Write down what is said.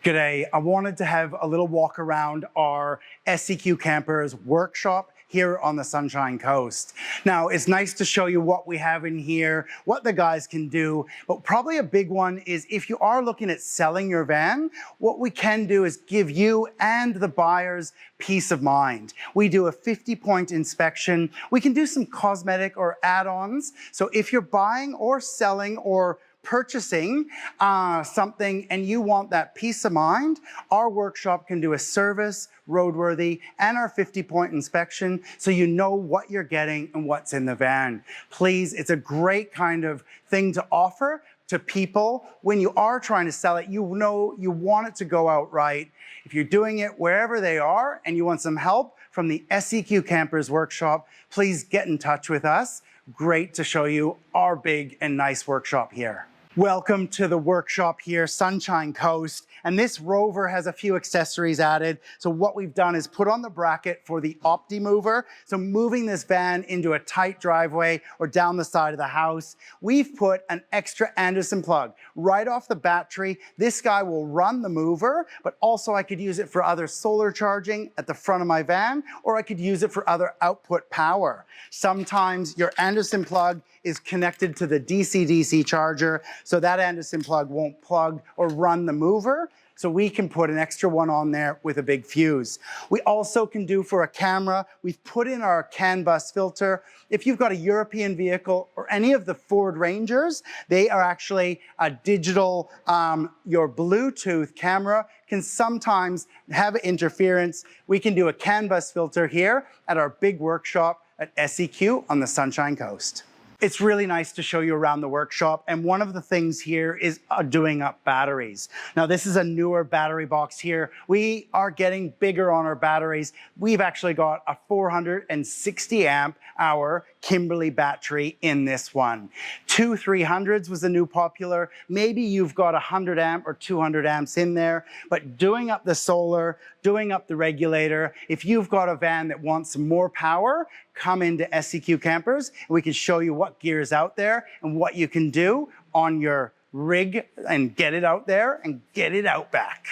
G'day, I wanted to have a little walk around our SEQ Campers workshop here on the Sunshine Coast. Now, it's nice to show you what we have in here, what the guys can do, but probably a big one is if you are looking at selling your van, what we can do is give you and the buyers peace of mind. We do a 50-point inspection. We can do some cosmetic or add-ons. So if you're buying or selling or purchasing something and you want that peace of mind, our workshop can do a service, roadworthy, and our 50-point inspection so you know what you're getting and what's in the van. Please, it's a great kind of thing to offer to people. When you are trying to sell it, you know you want it to go out right. If you're doing it wherever they are and you want some help from the SEQ Campers workshop, please get in touch with us. Great to show you our big and nice workshop here. Welcome to the workshop here, Sunshine Coast. And this Rover has a few accessories added. So what we've done is put on the bracket for the Opti mover. So moving this van into a tight driveway or down the side of the house, we've put an extra Anderson plug right off the battery. This guy will run the mover, but also I could use it for other solar charging at the front of my van, or I could use it for other output power. Sometimes your Anderson plug is connected to the DC-DC charger, so that Anderson plug won't plug or run the mover. So we can put an extra one on there with a big fuse. We also can do for a camera, we've put in our CAN bus filter. If you've got a European vehicle or any of the Ford Rangers, they are actually a digital, your Bluetooth camera can sometimes have interference. We can do a CAN bus filter here at our big workshop at SEQ on the Sunshine Coast. It's really nice to show you around the workshop, and one of the things here is doing up batteries. Now, this is a newer battery box here. We are getting bigger on our batteries. We've actually got a 460 amp hour Kimberly battery in this one. 2 300s was the new popular. Maybe you've got 100 amp or 200 amps in there, but doing up the solar, doing up the regulator, if you've got a van that wants more power, come into SEQ Campers and we can show you what gear is out there and what you can do on your rig and get it out there and get it out back.